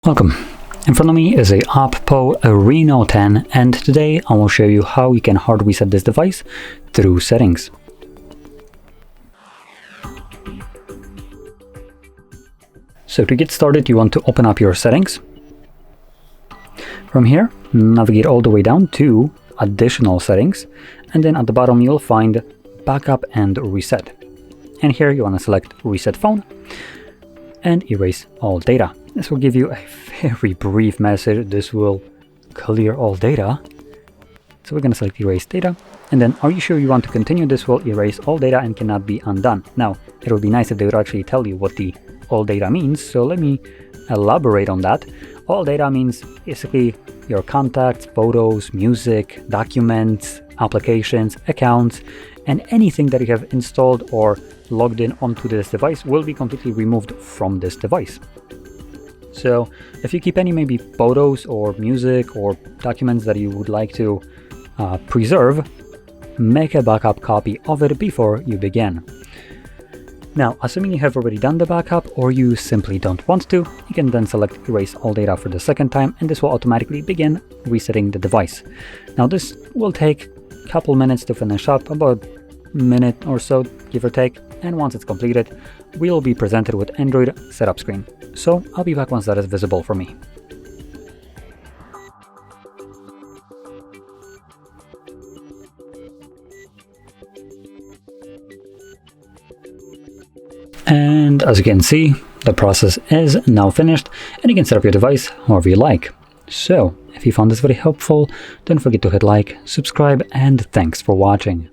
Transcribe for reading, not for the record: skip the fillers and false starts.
Welcome. In front of me is a Oppo Reno 10, and today I will show you how you can hard reset this device through settings. So to get started, you want to open up your settings. From here, navigate all the way down to additional settings, and then at the bottom you'll find backup and reset. And here you want to select reset phone and erase all data. This will give you a very brief message. This will clear all data. So we're going to select erase data, and then are you sure you want to continue? This will erase all data and cannot be undone. Now it would be nice if they would actually tell you what the all data means, so let me elaborate on that. All data means basically your contacts, photos, music, documents, applications, accounts, and anything that you have installed or logged in onto this device will be completely removed from this device. So if you keep any maybe photos or music or documents that you would like to preserve, make a backup copy of it before you begin. Now, assuming you have already done the backup or you simply don't want to, you can then select erase all data for the second time, and this will automatically begin resetting the device. Now this will take a couple minutes to finish up, about a minute or so, give or take, and once it's completed, we'll be presented with Android setup screen. So I'll be back once that is visible for me. And as you can see, the process is now finished, and you can set up your device however you like. So if you found this very helpful, don't forget to hit like, subscribe, and thanks for watching.